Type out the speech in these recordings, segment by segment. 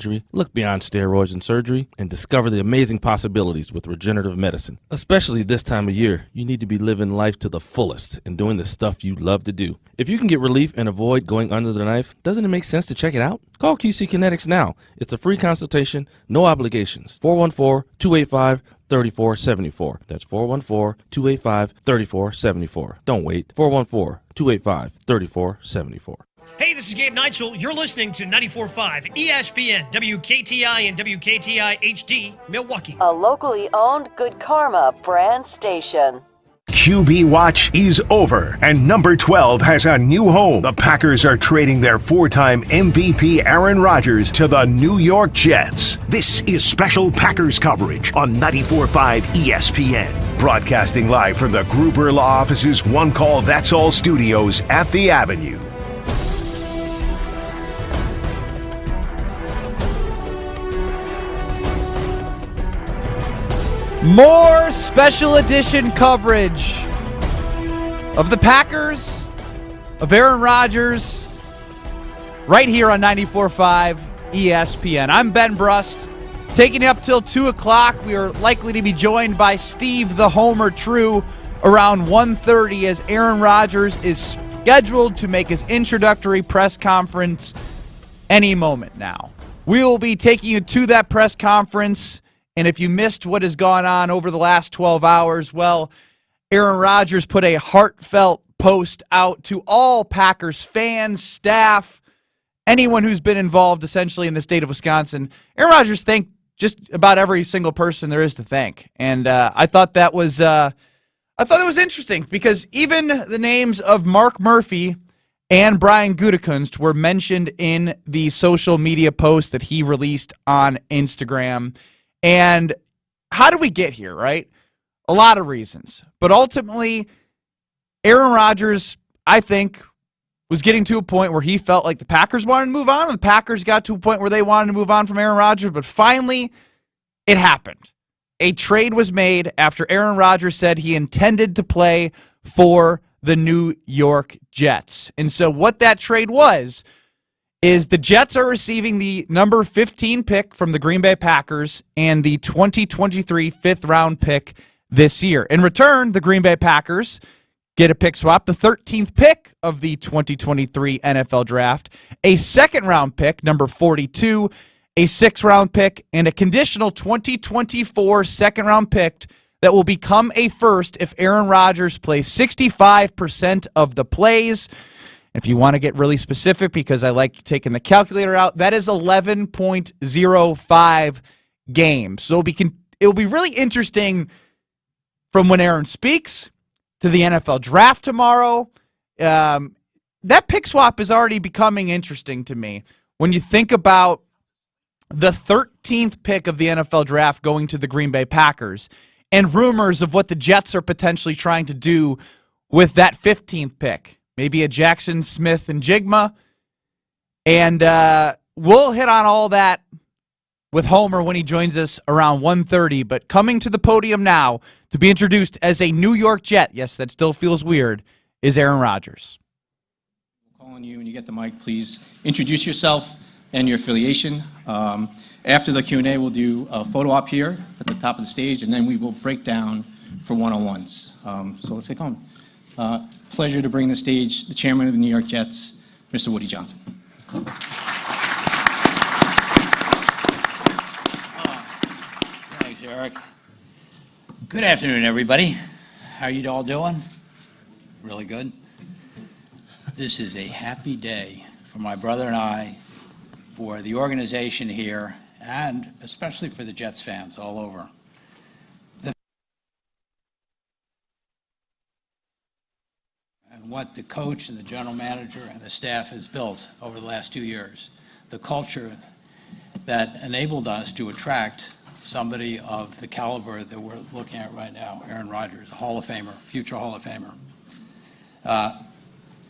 injury, look beyond steroids and surgery and discover the amazing possibilities with regenerative medicine. Especially this time of year, you need to be living life to the fullest and doing the stuff you love to do. If you can get relief and avoid going under the knife, doesn't it make sense to check it out? Call QC Kinetics now. It's a free consultation, no obligations. 414-285-3474. That's 414-285-3474. Don't wait. 414-285-3474. Hey, this is Gabe Neitzel. You're listening to 94.5 ESPN, WKTI and WKTI HD, Milwaukee. A locally owned Good Karma brand station. QB Watch is over, and number 12 has a new home. The Packers are trading their four-time MVP Aaron Rodgers to the New York Jets. This is special Packers coverage on 94.5 ESPN. Broadcasting live from the Gruber Law Office's One Call That's All studios at the Avenue. More special edition coverage of the Packers, of Aaron Rodgers, right here on 94.5 ESPN. I'm Ben Brust, taking you up till 2 o'clock. We are likely to be joined by Steve the Homer True around 1:30 as Aaron Rodgers is scheduled to make his introductory press conference any moment now. We will be taking you to that press conference. And if you missed what has gone on over the last 12 hours, well, Aaron Rodgers put a heartfelt post out to all Packers fans, staff, anyone who's been involved essentially in the state of Wisconsin. Aaron Rodgers thanked just about every single person there is to thank. And I thought that was interesting because even the names of Mark Murphy and Brian Gutekunst were mentioned in the social media post that he released on Instagram. And how do we get here, right? A lot of reasons. But ultimately, Aaron Rodgers, I think, was getting to a point where he felt like the Packers wanted to move on, and the Packers got to a point where they wanted to move on from Aaron Rodgers, but finally, it happened. A trade was made after Aaron Rodgers said he intended to play for the New York Jets. And so what that trade was is the Jets are receiving the number 15 pick from the Green Bay Packers and the 2023 fifth-round pick this year. In return, the Green Bay Packers get a pick swap, the 13th pick of the 2023 NFL Draft, a second-round pick, number 42, a sixth-round pick, and a conditional 2024 second-round pick that will become a first if Aaron Rodgers plays 65% of the plays. If you want to get really specific, because I like taking the calculator out, that is 11.05 games. So it'll be really interesting from when Aaron speaks to the NFL Draft tomorrow. That pick swap is already becoming interesting to me. When you think about the 13th pick of the NFL Draft going to the Green Bay Packers and rumors of what the Jets are potentially trying to do with that 15th pick. Maybe a Jackson Smith and Jigma. And we'll hit on all that with Homer when he joins us around 1:30. But coming to the podium now to be introduced as a New York Jet, yes, that still feels weird, is Aaron Rodgers. Calling you when you get the mic, please introduce yourself and your affiliation. After the Q&A, we'll do a photo op here at the top of the stage, and then we will break down for one-on-ones. So let's get going. Pleasure to bring to the stage the chairman of the New York Jets, Mr. Woody Johnson. Thanks, Eric. Good afternoon, everybody. How are you all doing? Really good. This is a happy day for my brother and I, for the organization here, and especially for the Jets fans all over. What the coach and the general manager and the staff has built over the last 2 years, the culture that enabled us to attract somebody of the caliber that we're looking at right now, Aaron Rodgers, a Hall of Famer, future Hall of Famer.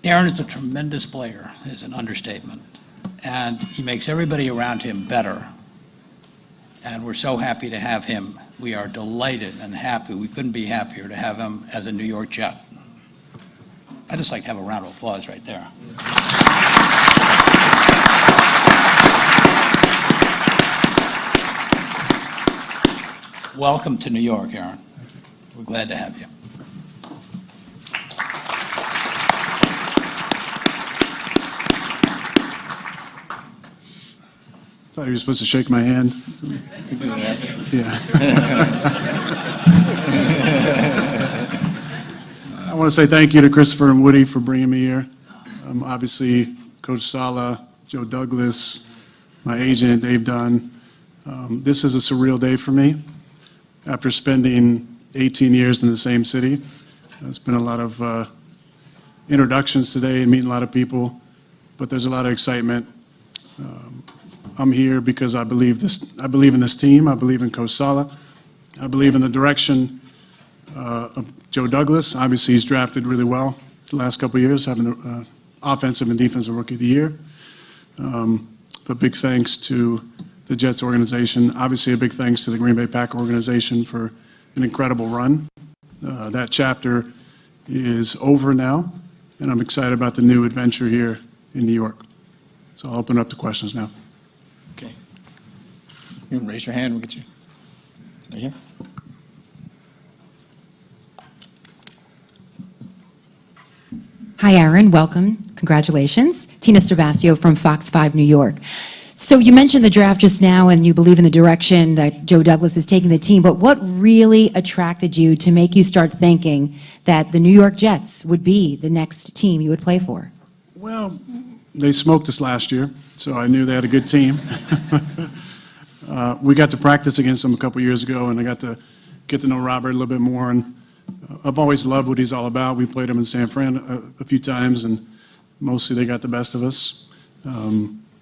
Aaron is a tremendous player, is an understatement, and he makes everybody around him better, and we're so happy to have him. We are delighted and happy. We couldn't be happier to have him as a New York Jet. I'd just like to have a round of applause right there. Welcome to New York, Aaron. We're glad to have you. Thought you were supposed to shake my hand. Yeah. I want to say thank you to Christopher and Woody for bringing me here. Obviously, Coach Sala, Joe Douglas, my agent, Dave Dunn. This is a surreal day for me. After spending 18 years in the same city, it's been a lot of introductions today and meeting a lot of people, but there's a lot of excitement. I'm here because I believe in this team. I believe in Coach Sala. I believe in the direction of Joe Douglas. Obviously, he's drafted really well the last couple of years, having the offensive and defensive rookie of the year. But big thanks to the Jets organization. Obviously, a big thanks to the Green Bay Packer organization for an incredible run. That chapter is over now, and I'm excited about the new adventure here in New York. So I'll open up to questions now. Okay. You can raise your hand, we'll get you. Right here. Hi, Aaron. Welcome. Congratulations. Tina Cervastio from Fox 5 New York. So you mentioned the draft just now, and you believe in the direction that Joe Douglas is taking the team, but what really attracted you to make you start thinking that the New York Jets would be the next team you would play for? Well, they smoked us last year, so I knew they had a good team. We got to practice against them a couple years ago, and I got to get to know Robert a little bit more, and I've always loved what he's all about. We played him in San Fran a few times, and mostly they got the best of us.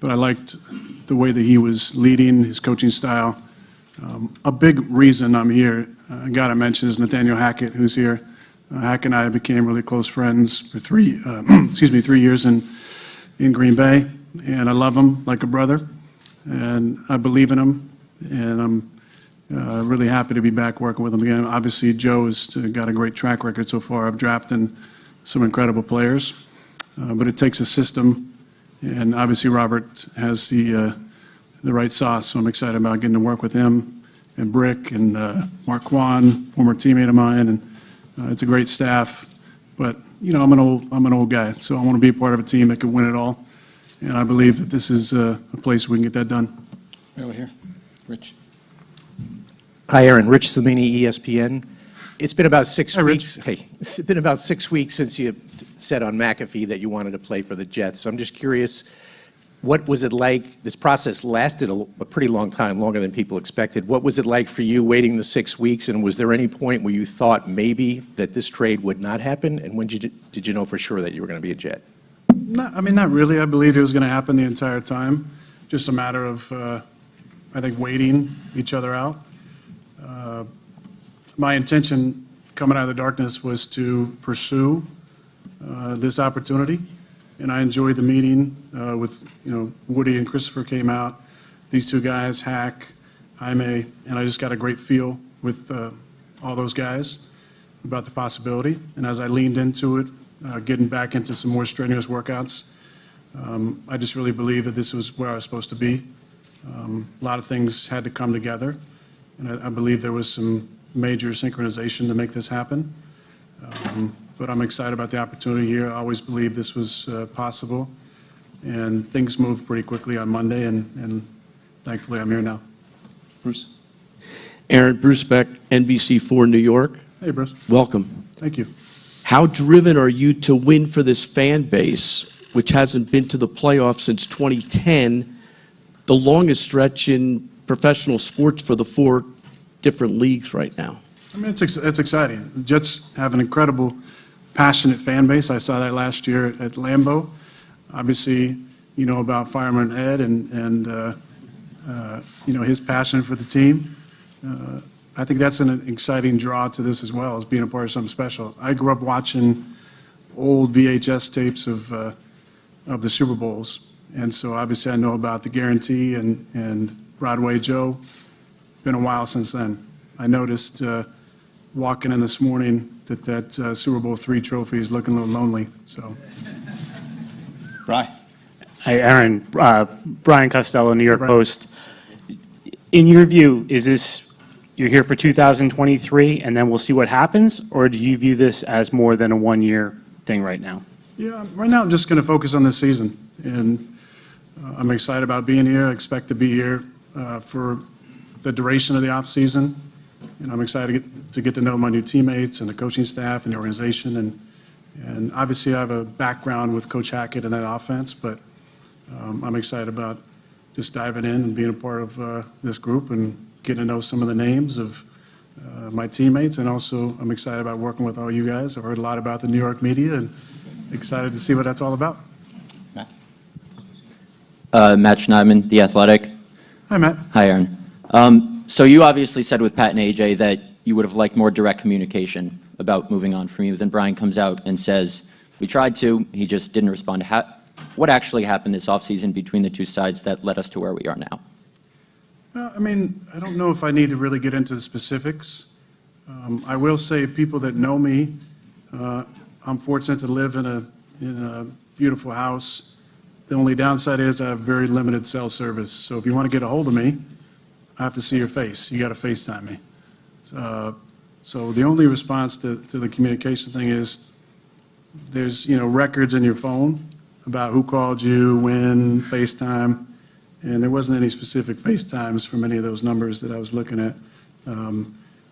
But I liked the way that he was leading, his coaching style. A big reason I'm here, I got to mention, is Nathaniel Hackett, who's here. Hack and I became really close friends for 3 years in Green Bay, and I love him like a brother, and I believe in him, and I'm really happy to be back working with him again. Obviously, Joe has got a great track record so far of drafting some incredible players, but it takes a system, and obviously Robert has the right sauce, so I'm excited about getting to work with him and Brick and Mark Kwan, former teammate of mine, and it's a great staff. But you know, I'm an old guy, so I want to be a part of a team that can win it all, and I believe that this is a place we can get that done. Right over here, Rich. Hi, Aaron. Rich Salini, ESPN. It's been about 6 Hi, weeks. Hey, it's been about 6 weeks since you said on McAfee that you wanted to play for the Jets. So I'm just curious, what was it like? This process lasted a pretty long time, longer than people expected. What was it like for you waiting the 6 weeks? And was there any point where you thought maybe that this trade would not happen? And when did you know for sure that you were going to be a Jet? Not really. I believed it was going to happen the entire time. Just a matter of, I think, waiting each other out. My intention coming out of the darkness was to pursue this opportunity, and I enjoyed the meeting with, Woody and Christopher came out, these two guys, Hack, Jaime, and I just got a great feel with all those guys about the possibility. And as I leaned into it, getting back into some more strenuous workouts, I just really believed that this was where I was supposed to be. A lot of things had to come together, and I believe there was some major synchronization to make this happen. But I'm excited about the opportunity here. I always believed this was possible, and things moved pretty quickly on Monday, and thankfully I'm here now. Bruce. Aaron, Bruce Beck, NBC4 New York. Hey, Bruce. Welcome. Thank you. How driven are you to win for this fan base, which hasn't been to the playoffs since 2010, the longest stretch in professional sports for the 4 different leagues right now? I mean, it's exciting. The Jets have an incredible, passionate fan base. I saw that last year at Lambeau. Obviously, you know about Fireman Ed and his passion for the team. I think that's an exciting draw to this as well, as being a part of something special. I grew up watching old VHS tapes of the Super Bowls, and so obviously I know about the guarantee and Broadway Joe. Been a while since then. I noticed walking in this morning that Super Bowl III trophy is looking a little lonely. So, Brian. Hi, Aaron. Brian Costello, New York Post. In your view, is this you're here for 2023 and then we'll see what happens? Or do you view this as more than a one-year thing right now? Yeah, right now I'm just going to focus on this season. And I'm excited about being here. I expect to be here for the duration of the offseason. And I'm excited to get to know my new teammates and the coaching staff and the organization. And obviously I have a background with Coach Hackett and that offense, but I'm excited about just diving in and being a part of this group and getting to know some of the names of my teammates. And also I'm excited about working with all you guys. I've heard a lot about the New York media and excited to see what that's all about. Matt Schneidman, The Athletic. Hi, Matt. Hi, Aaron. So you obviously said with Pat and AJ that you would have liked more direct communication about moving on from you. Then Brian comes out and says, we tried to, he just didn't respond. What actually happened this offseason between the two sides that led us to where we are now? Well, I mean, I don't know if I need to really get into the specifics. I will say people that know me, I'm fortunate to live in a beautiful house. The only downside is I have very limited cell service. So if you want to get a hold of me, I have to see your face. You got to FaceTime me. So the only response to the communication thing is there's, records in your phone about who called you, when, FaceTime, and there wasn't any specific FaceTimes from any of those numbers that I was looking at.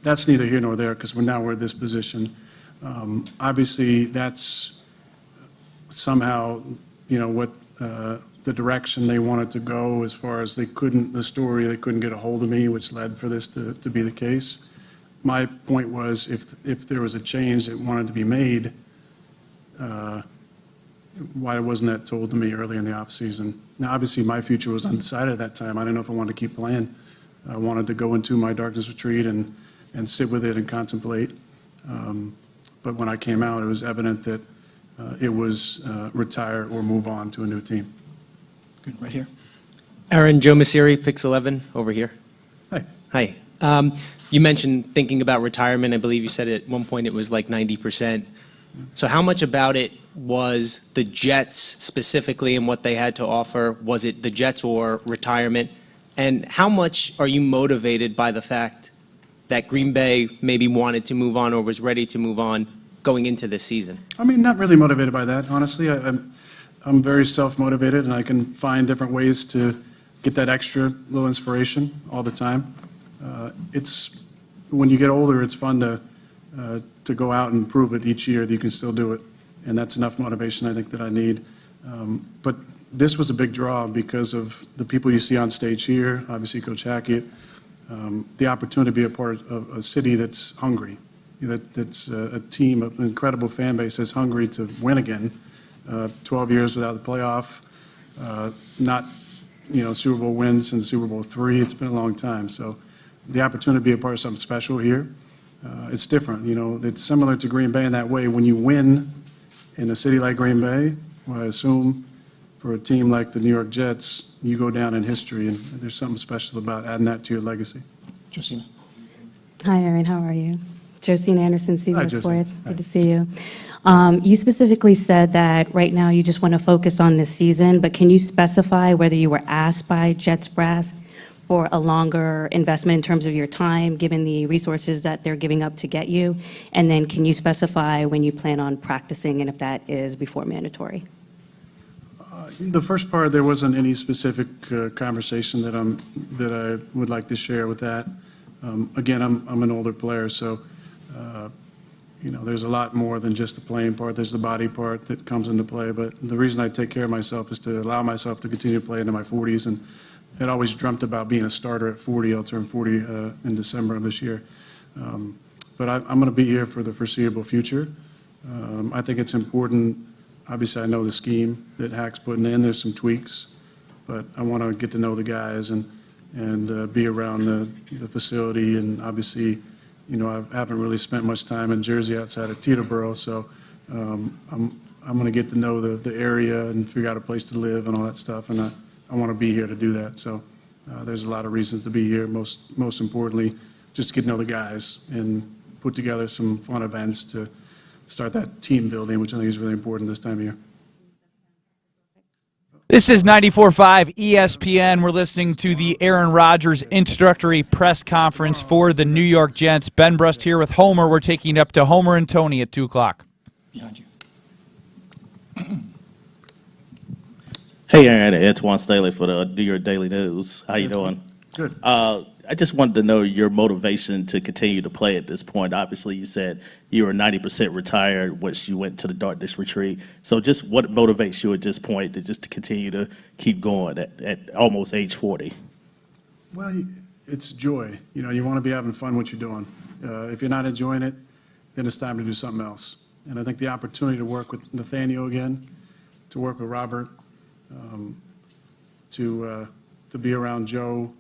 That's neither here nor there because we're at this position. Obviously, that's somehow, what the direction they wanted to go as far as they couldn't get a hold of me, which led for this to be the case. My point was if there was a change that wanted to be made, why wasn't that told to me early in the offseason? Now, obviously, my future was undecided at that time. I didn't know if I wanted to keep playing. I wanted to go into my darkness retreat and sit with it and contemplate. But when I came out, it was evident that it was retire or move on to a new team. Good, right here. Aaron, Joe Messeri, Pix 11, over here. Hi. Hi. You mentioned thinking about retirement. I believe you said at one point it was like 90%. So how much about it was the Jets specifically and what they had to offer? Was it the Jets or retirement? And how much are you motivated by the fact that Green Bay maybe wanted to move on or was ready to move on going into this season? I mean, not really motivated by that, honestly. I'm very self-motivated, and I can find different ways to get that extra little inspiration all the time. When you get older, it's fun to go out and prove it each year that you can still do it, and that's enough motivation I think that I need. But this was a big draw because of the people you see on stage here, obviously Coach Hackett, the opportunity to be a part of a city that's hungry, that's a team, an incredible fan base that's hungry to win again. 12 years without the playoff, not Super Bowl wins since Super Bowl III. It's been a long time. So the opportunity to be a part of something special here, it's different. It's similar to Green Bay in that way. When you win in a city like Green Bay, well, I assume for a team like the New York Jets, you go down in history, and there's something special about adding that to your legacy. Josina. Hi, Aaron. How are you? Josina Anderson, Hi, CBS Josina. Sports. Hi. Good to see you. You specifically said that right now you just want to focus on this season, but can you specify whether you were asked by Jets brass for a longer investment in terms of your time, given the resources that they're giving up to get you? And then can you specify when you plan on practicing and if that is before mandatory? The first part, there wasn't any specific conversation that I would like to share with that. Again, I'm an older player, so there's a lot more than just the playing part. There's the body part that comes into play. But the reason I take care of myself is to allow myself to continue to play into my 40s. And I'd always dreamt about being a starter at 40. I'll turn 40 in December of this year. But I'm going to be here for the foreseeable future. I think it's important. Obviously, I know the scheme that Hack's putting in. There's some tweaks. But I want to get to know the guys and be around the facility. And obviously, I haven't really spent much time in Jersey outside of Teterboro, so I'm going to get to know the area and figure out a place to live and all that stuff, and I want to be here to do that. So there's a lot of reasons to be here. Most importantly, just to get to know the guys and put together some fun events to start that team building, which I think is really important this time of year. This is 94.5 ESPN. We're listening to the Aaron Rodgers introductory press conference for the New York Jets. Ben Brust here with Homer. We're taking it up to Homer and Tony at 2 o'clock. Behind you. Hey, Aaron, it's Juan Staley for the New York Daily News. How you doing? Good. I just wanted to know your motivation to continue to play at this point. Obviously, you said you were 90% retired once you went to the Darkness retreat. So just what motivates you at this point to continue to keep going at almost age 40? Well, it's joy. You know, you want to be having fun what you're doing. If you're not enjoying it, then it's time to do something else. And I think the opportunity to work with Nathaniel again, to work with Robert, to be around Joe,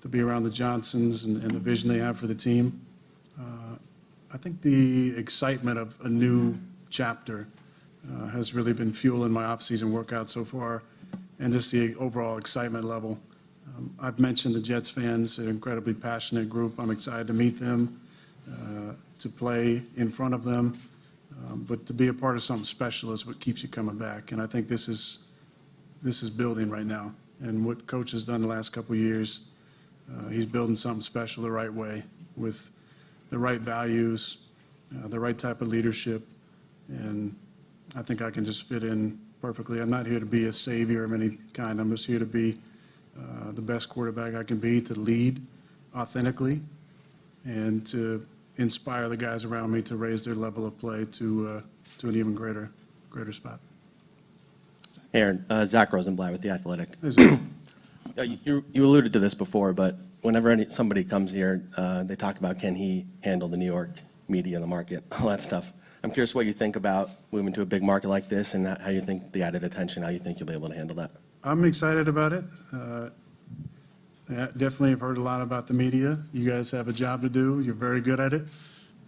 to be around the Johnsons and the vision they have for the team. I think the excitement of a new chapter has really been fueling my off-season workout so far, and just the overall excitement level. I've mentioned the Jets fans, an incredibly passionate group. I'm excited to meet them, to play in front of them, but to be a part of something special is what keeps you coming back. And I think this is building right now. And what Coach has done the last couple of years, he's building something special the right way with the right values, the right type of leadership, and I think I can just fit in perfectly. I'm not here to be a savior of any kind. I'm just here to be the best quarterback I can be, to lead authentically, and to inspire the guys around me to raise their level of play to an even greater spot. Aaron, Zach Rosenblatt with The Athletic. Hey, Zach. You alluded to this before, but whenever somebody comes here, they talk about can he handle the New York media, the market, all that stuff. I'm curious what you think about moving to a big market like this and how you think the added attention, how you think you'll be able to handle that. I'm excited about it. Definitely have heard a lot about the media. You guys have a job to do. You're very good at it.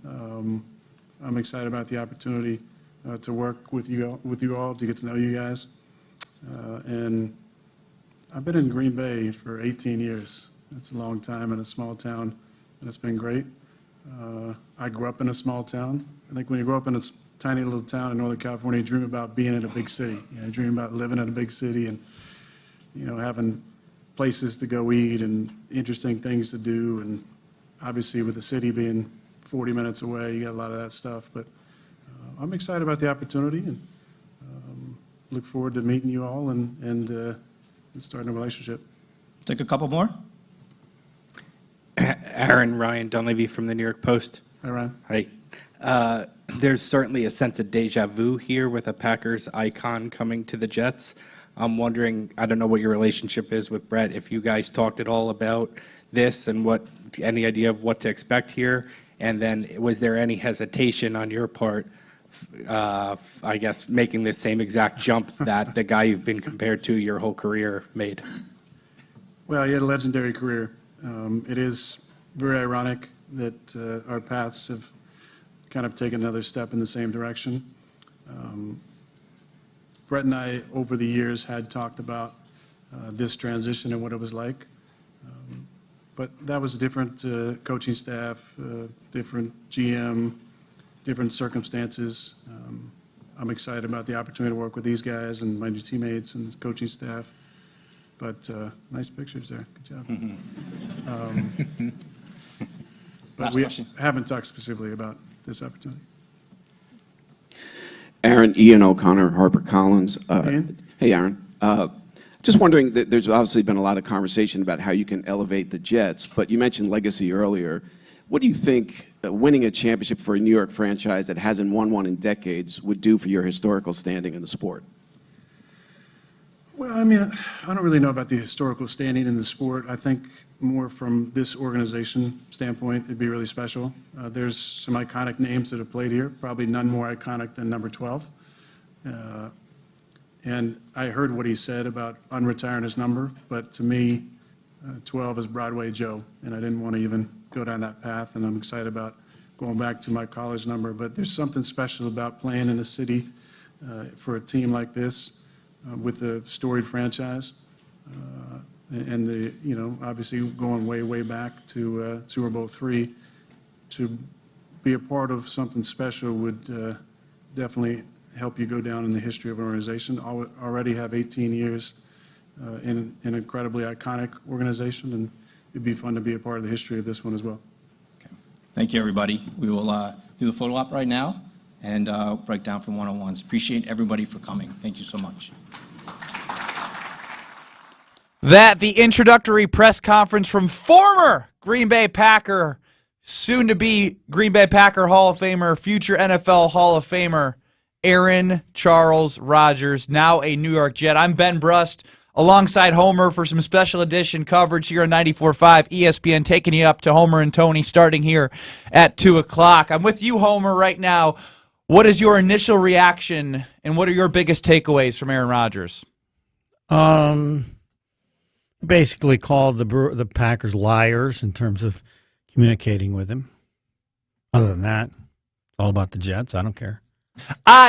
I'm excited about the opportunity to work with you all, to get to know you guys. And I've been in Green Bay for 18 years. That's a long time in a small town, and it's been great. I grew up in a small town. I think when you grow up in a tiny little town in Northern California, you dream about being in a big city. You dream about living in a big city and, having places to go eat and interesting things to do. And obviously with the city being 40 minutes away, you got a lot of that stuff. But I'm excited about the opportunity and look forward to meeting you all and starting a relationship. Take a couple more. Ryan Dunleavy from the New York Post. Hi, Ryan. Hi. There's certainly a sense of deja vu here with a Packers icon coming to the Jets. I'm wondering, I don't know what your relationship is with Brett, if you guys talked at all about this and any idea of what to expect here, and then was there any hesitation on your part, I guess, making the same exact jump that the guy you've been compared to your whole career made? Well, he had a legendary career. It is very ironic that our paths have kind of taken another step in the same direction. Brett and I, over the years, had talked about this transition and what it was like. But that was a different coaching staff, different GM, different circumstances. I'm excited about the opportunity to work with these guys and my new teammates and coaching staff. But nice pictures there. Good job. But we haven't talked specifically about this opportunity. Aaron, Ian O'Connor, HarperCollins. Ian? Hey, Aaron. Just wondering, there's obviously been a lot of conversation about how you can elevate the Jets, but you mentioned legacy earlier. What do you think winning a championship for a New York franchise that hasn't won one in decades would do for your historical standing in the sport? Well, I mean, I don't really know about the historical standing in the sport. I think more from this organization standpoint, it'd be really special. There's some iconic names that have played here, probably none more iconic than number 12. And I heard what he said about unretiring his number, but to me, 12 is Broadway Joe, and I didn't want to even go down that path, and I'm excited about going back to my college number. But there's something special about playing in a city for a team like this with a storied franchise. And obviously going way back to Super Bowl III, to be a part of something special would definitely help you go down in the history of an organization. Already have 18 years in an incredibly iconic organization, and it'd be fun to be a part of the history of this one as well. Thank you, everybody. We will do the photo op right now and break down from one-on-ones. Appreciate everybody for coming. Thank you so much. That the introductory press conference from former Green Bay Packer, soon-to-be Green Bay Packer Hall of Famer, future NFL Hall of Famer, Aaron Charles Rodgers, now a New York Jet. I'm Ben Brust, alongside Homer for some special edition coverage here on 94.5 ESPN, taking you up to Homer and Tony starting here at 2 o'clock. I'm with you, Homer, right now. What is your initial reaction, and what are your biggest takeaways from Aaron Rodgers? Basically called the Packers liars in terms of communicating with him. Other than that, it's all about the Jets. I don't care.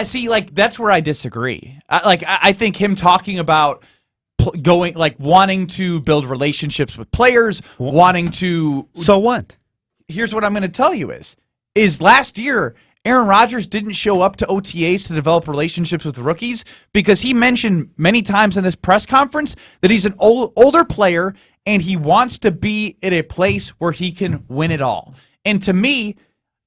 See, like, that's where I disagree. I think him talking about wanting to build relationships with players, wanting to... So what? Here's what I'm going to tell you is last year, Aaron Rodgers didn't show up to OTAs to develop relationships with rookies because he mentioned many times in this press conference that he's an older player and he wants to be at a place where he can win it all. And to me,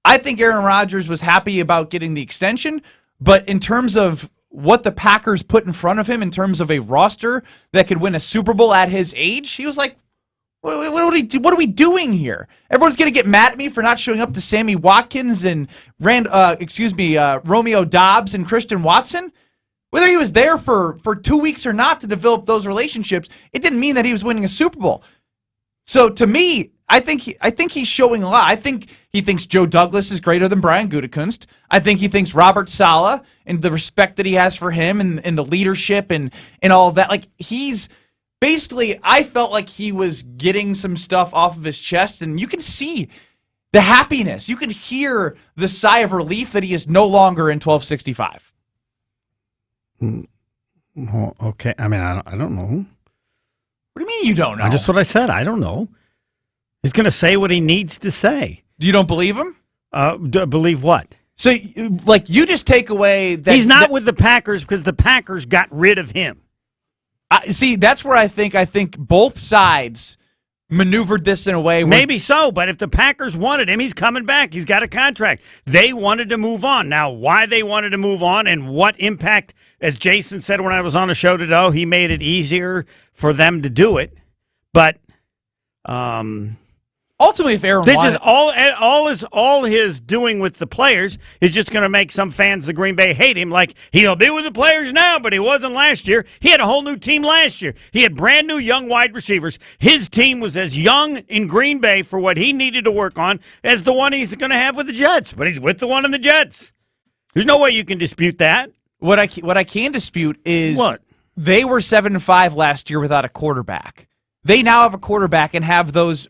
I think Aaron Rodgers was happy about getting the extension, but in terms of what the Packers put in front of him in terms of a roster that could win a Super Bowl at his age, he was like, what are we doing here? Everyone's going to get mad at me for not showing up to Sammy Watkins and Romeo Dobbs and Christian Watson. Whether he was there for 2 weeks or not to develop those relationships, it didn't mean that he was winning a Super Bowl. So to me, I think he's showing a lot. I think he thinks Joe Douglas is greater than Brian Gutekunst. I think he thinks Robert Saleh and the respect that he has for him and the leadership and all of that. Like, he's basically, I felt like he was getting some stuff off of his chest, and you can see the happiness. You can hear the sigh of relief that he is no longer in 1265. Well, okay. I mean, I don't know. What do you mean you don't know? Just what I said. I don't know. He's going to say what he needs to say. You don't believe him? Believe what? So, like, you just take away that he's not with the Packers because the Packers got rid of him. See, that's where I think both sides maneuvered this in a way where... Maybe so, but if the Packers wanted him, he's coming back. He's got a contract. They wanted to move on. Now, why they wanted to move on and what impact, as Jason said when I was on the show today, he made it easier for them to do it. But ultimately, if Aaron wanted... all his doing with the players is just going to make some fans of Green Bay hate him. Like, he'll be with the players now, but he wasn't last year. He had a whole new team last year. He had brand new young wide receivers. His team was as young in Green Bay for what he needed to work on as the one he's going to have with the Jets. But he's with the one in the Jets. There's no way you can dispute that. What I can dispute is what? They were 7-5 last year without a quarterback. They now have a quarterback and have those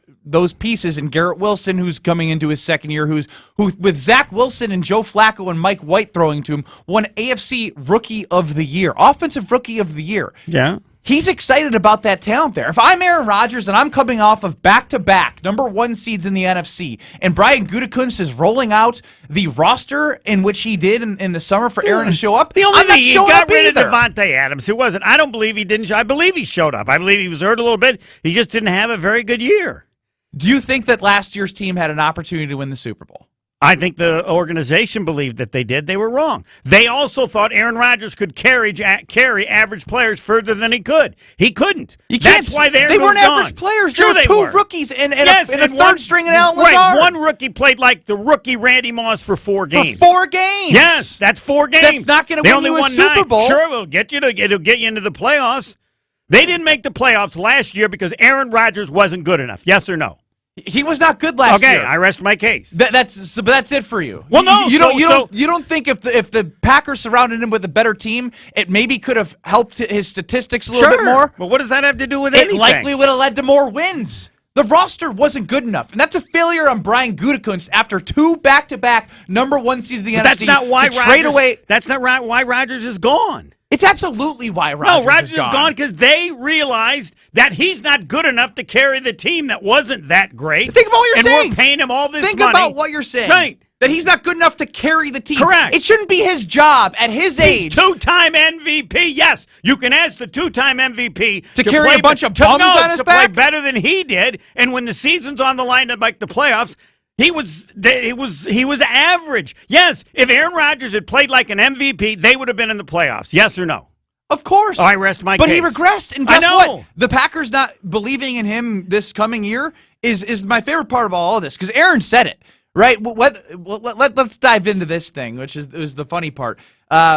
pieces, and Garrett Wilson, who's coming into his second year, who with Zach Wilson and Joe Flacco and Mike White throwing to him, won AFC Rookie of the Year, Offensive Rookie of the Year. Yeah. He's excited about that talent there. If I'm Aaron Rodgers and I'm coming off of back-to-back #1 seeds in the NFC, and Brian Gutekunst is rolling out the roster in which he did in the summer for Aaron to show up, the only I'm not thing he showing got up rid either. of Devontae Adams. It wasn't. I don't believe he didn't. I believe he showed up. I believe he was hurt a little bit. He just didn't have a very good year. Do you think that last year's team had an opportunity to win the Super Bowl? I think the organization believed that they did. They were wrong. They also thought Aaron Rodgers could carry average players further than he could. He couldn't. That's why they weren't average players. Sure, there were two rookies and a third string in Alan Lazard. Right, one rookie played like the rookie Randy Moss for 4 games. For 4 games? Yes, that's 4 games. That's not going to win you a Super Bowl. Sure, it'll get you into the playoffs. They didn't make the playoffs last year because Aaron Rodgers wasn't good enough. Yes or no? He was not good last year. Okay, I rest my case. That's it for you. Well, no, you don't think if the Packers surrounded him with a better team, it maybe could have helped his statistics a little bit more. But what does that have to do with it? anything? It likely would have led to more wins. The roster wasn't good enough, and that's a failure on Brian Gutekunst after 2 back-to-back #1 seeds in the NFC. That's not why Rodgers. That's not why Rodgers is gone. It's absolutely why Rodgers Rodgers is gone. is gone because they realized that he's not good enough to carry the team that wasn't that great. Think about what you're saying. And we're paying him all this money. Think about what you're saying. Right. That he's not good enough to carry the team. Correct. It shouldn't be his job at his age. Two-time MVP. Yes, you can ask the two-time MVP to carry a bunch of bums on his back. Play better than he did. And when the season's on the line to make the playoffs, he was average. Yes, if Aaron Rodgers had played like an MVP, they would have been in the playoffs. Yes or no? Of course. I rest my case. But he regressed, and guess what? The Packers not believing in him this coming year is my favorite part about all of this, because Aaron said it. Right. Let's dive into this thing, which is the funny part.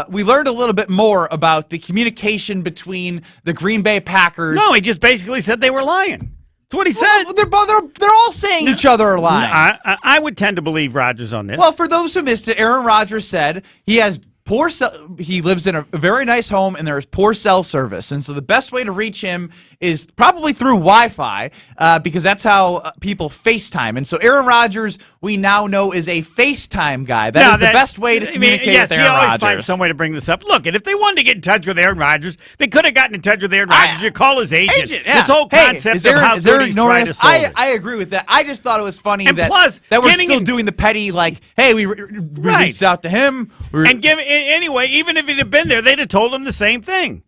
We learned a little bit more about the communication between the Green Bay Packers. No, he just basically said they were lying. That's what he said. They're all saying each other are lying. I would tend to believe Rodgers on this. Well, for those who missed it, Aaron Rodgers said he has he lives in a very nice home and there's poor cell service, and so the best way to reach him is probably through Wi-Fi, because that's how people FaceTime. And so Aaron Rodgers, we now know, is a FaceTime guy. That is the best way to communicate with Aaron Rodgers. Yes, he always finds some way to bring this up. Look, and if they wanted to get in touch with Aaron Rodgers, they could have gotten in touch with Aaron Rodgers. You call his agent. Yeah. This whole concept of how good he's trying to solve it. I agree with that. I just thought it was funny and that, plus, that we're still doing the petty, like, hey, we reached out to him. Anyway, even if it had been there, they'd have told him the same thing.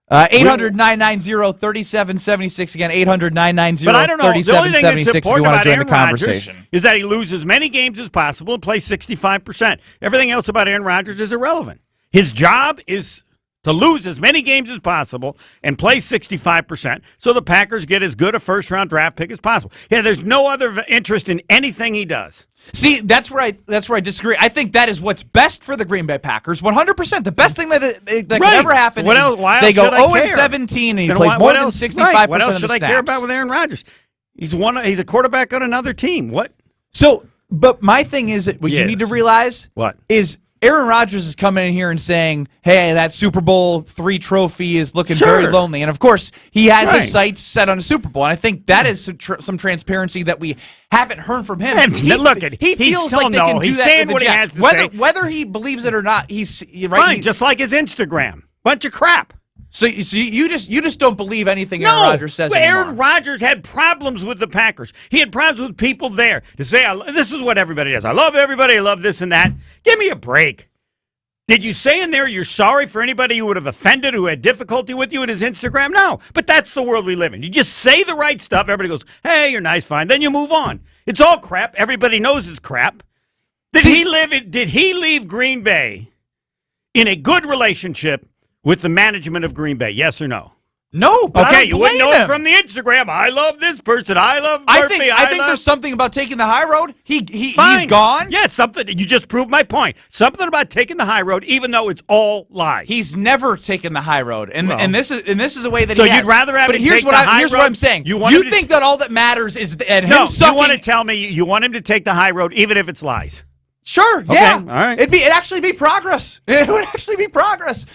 800-990-3776. Again, 800-990-3776 But I don't know. The only thing that's important about Aaron Rodgers is that he loses as many games as possible and plays 65%. Everything else about Aaron Rodgers is irrelevant. His job is to lose as many games as possible and play 65%, so the Packers get as good a first-round draft pick as possible. Yeah, there's no other interest in anything he does. See, that's where I disagree. I think that is what's best for the Green Bay Packers. 100%. The best thing that could ever happen is they go 0-17 and he plays more than 65% of the snaps. What else should I care about with Aaron Rodgers? He's a quarterback on another team. What? So, but my thing is that what you need to realize is Aaron Rodgers is coming in here and saying, hey, that Super Bowl III trophy is looking very lonely. And, of course, he has his sights set on a Super Bowl. And I think that is some transparency that we haven't heard from him. He feels like they can do that saying with the what he Jets. has to say. Whether he believes it or not, he's right. Fine, just like his Instagram. Bunch of crap. So you just don't believe anything Aaron Rodgers says anymore. Aaron Rodgers had problems with the Packers. He had problems with people there to say, this is what everybody does. I love everybody. I love this and that. Give me a break. Did you say in there you're sorry for anybody who would have offended, who had difficulty with you in his Instagram? No, but that's the world we live in. You just say the right stuff. Everybody goes, hey, you're nice, fine. Then you move on. It's all crap. Everybody knows it's crap. Did he leave Green Bay in a good relationship with the management of Green Bay? Yes or no? No, but okay, you wouldn't know it from the Instagram. I love this person. I love Murphy. I think there's something about taking the high road. He's gone. Yeah, something. You just proved my point. Something about taking the high road, even though it's all lies. He's never taken the high road, and this is a way that. So he has. you'd rather have. But here's what I'm saying. You think that all that matters is him sucking. You want to tell me you want him to take the high road, even if it's lies? Sure. Okay, yeah. all right. It'd actually be progress. It would actually be progress.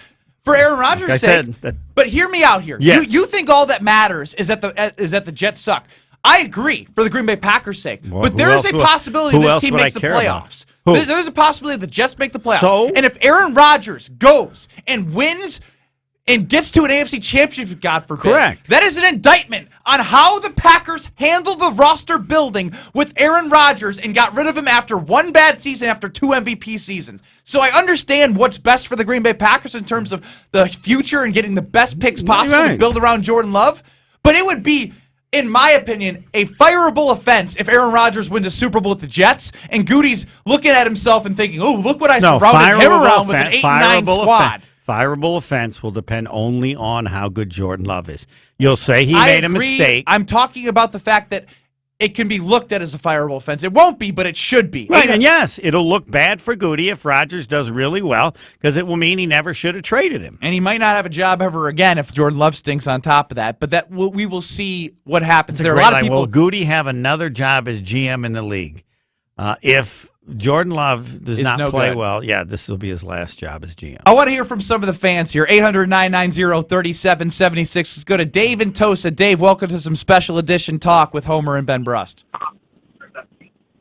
For Aaron Rodgers' sake, but hear me out here. Yes. You think all that matters is that the Jets suck. I agree for the Green Bay Packers' sake, but there is a possibility this team makes the playoffs. There's a possibility the Jets make the playoffs. And if Aaron Rodgers goes and wins and gets to an AFC championship, God forbid, that is an indictment on how the Packers handled the roster building with Aaron Rodgers and got rid of him after one bad season, after 2 MVP seasons. So I understand what's best for the Green Bay Packers in terms of the future and getting the best picks possible to build around Jordan Love. But it would be, in my opinion, a fireable offense if Aaron Rodgers wins a Super Bowl with the Jets and Goody's looking at himself and thinking, oh, look what I surrounded him around with an 8-9 squad. Fireable offense will depend only on how good Jordan Love is. You'll say he made a mistake. I'm talking about the fact that it can be looked at as a fireable offense. It won't be, but it should be. Right, and yes, it'll look bad for Goody if Rodgers does really well, because it will mean he never should have traded him. And he might not have a job ever again if Jordan Love stinks on top of that. But we will see what happens. There are a lot of people. Will Goody have another job as GM in the league? If Jordan Love does not play well, this will be his last job as GM. I want to hear from some of the fans here. 800-990-3776. Let's go to Dave in Tosa. Dave, welcome to some special edition talk with Homer and Ben Brust.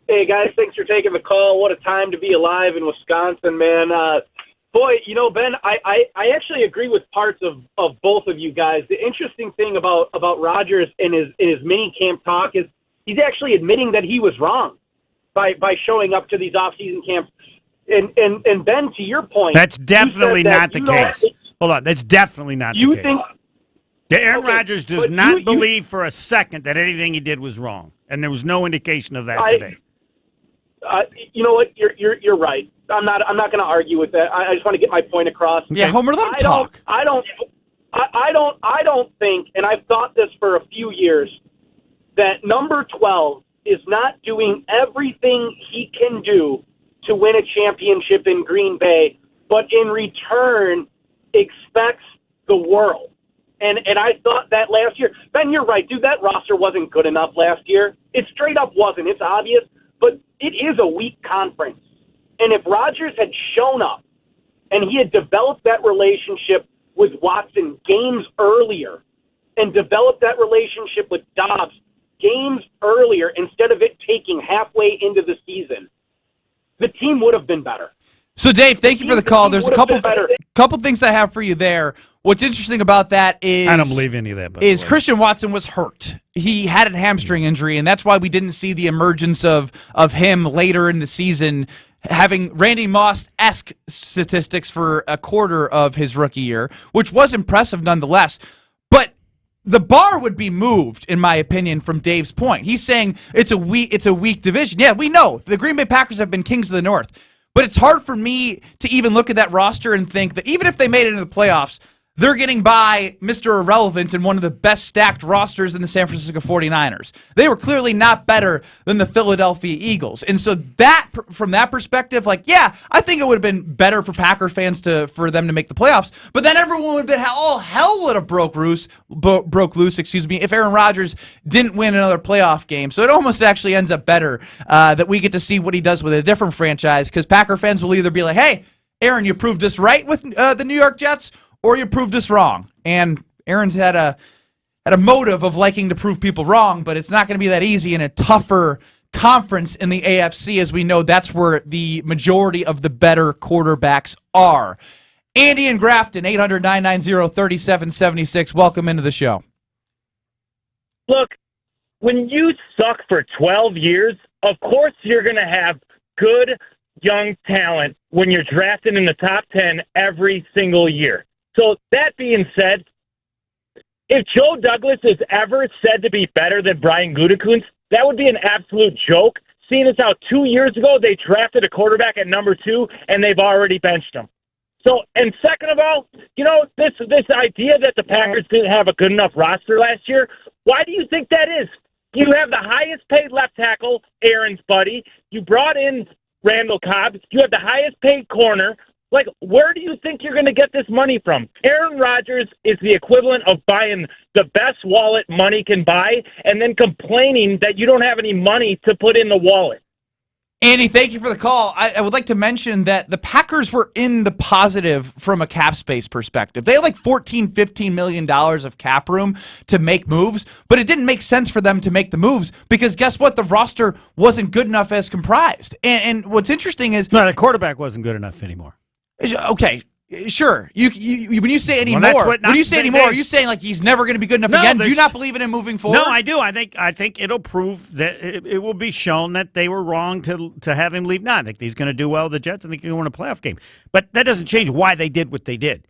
Hey, guys, thanks for taking the call. What a time to be alive in Wisconsin, man. Boy, Ben, I actually agree with parts of both of you guys. The interesting thing about Rodgers in his mini camp talk is he's actually admitting that he was wrong. by showing up to these off-season camps. And Ben, to your point, That's definitely not the case. Don't, Hold on, that's definitely not the case. Aaron Rodgers does not believe for a second that anything he did was wrong, and there was no indication of that today. You know what? You're right. I'm not going to argue with that. I just want to get my point across. Yeah, Homer, let him talk. I don't think, and I've thought this for a few years, that number 12 is not doing everything he can do to win a championship in Green Bay, but in return expects the world. And I thought that last year. Ben, you're right, dude. That roster wasn't good enough last year. It straight up wasn't. It's obvious. But it is a weak conference. And if Rodgers had shown up and he had developed that relationship with Watson games earlier and developed that relationship with Dobbs games earlier instead of it taking halfway into the season, the team would have been better. So, Dave, thank you for the call. There's a couple things I have for you there. What's interesting about that is I don't believe any of that. Christian Watson was hurt. He had a hamstring injury, and that's why we didn't see the emergence of him later in the season, having Randy Moss-esque statistics for a quarter of his rookie year, which was impressive nonetheless. But the bar would be moved, in my opinion, from Dave's point. He's saying it's a weak division. Yeah, we know the Green Bay Packers have been kings of the North, but it's hard for me to even look at that roster and think that even if they made it into the playoffs, they're getting by Mr. Irrelevant in one of the best stacked rosters in the San Francisco 49ers. They were clearly not better than the Philadelphia Eagles. And so that, from that perspective, like, yeah, I think it would have been better for Packer fans for them to make the playoffs. But then everyone would have been, all hell would have broke loose, if Aaron Rodgers didn't win another playoff game. So it almost actually ends up better that we get to see what he does with a different franchise, because Packer fans will either be like, hey, Aaron, you proved us right with the New York Jets, or you proved us wrong. And Aaron's had a motive of liking to prove people wrong, but it's not going to be that easy in a tougher conference in the AFC, as we know that's where the majority of the better quarterbacks are. Andy and Grafton, 800-990-3776. Welcome into the show. Look, when you suck for 12 years, of course you're going to have good young talent when you're drafted in the top 10 every single year. So that being said, if Joe Douglas is ever said to be better than Brian Gutekunst, that would be an absolute joke, seeing as how 2 years ago they drafted a quarterback at number 2 and they've already benched him. So, and second of all, you know, this idea that the Packers didn't have a good enough roster last year, why do you think that is? You have the highest paid left tackle, Aaron's buddy. You brought in Randall Cobb. You have the highest paid corner. Like, where do you think you're going to get this money from? Aaron Rodgers is the equivalent of buying the best wallet money can buy and then complaining that you don't have any money to put in the wallet. Andy, thank you for the call. I would like to mention that the Packers were in the positive from a cap space perspective. They had like $14-15 million of cap room to make moves, but it didn't make sense for them to make the moves because guess what? The roster wasn't good enough as comprised. And what's interesting is... No, the quarterback wasn't good enough anymore. Okay, sure. You when you say anymore, are you saying like he's never going to be good enough again? Do you not believe in him moving forward? No, I do. I think it'll prove that it will be shown that they were wrong to have him leave. No, I think he's going to do well with the Jets. I think he's going to win a playoff game. But that doesn't change why they did what they did.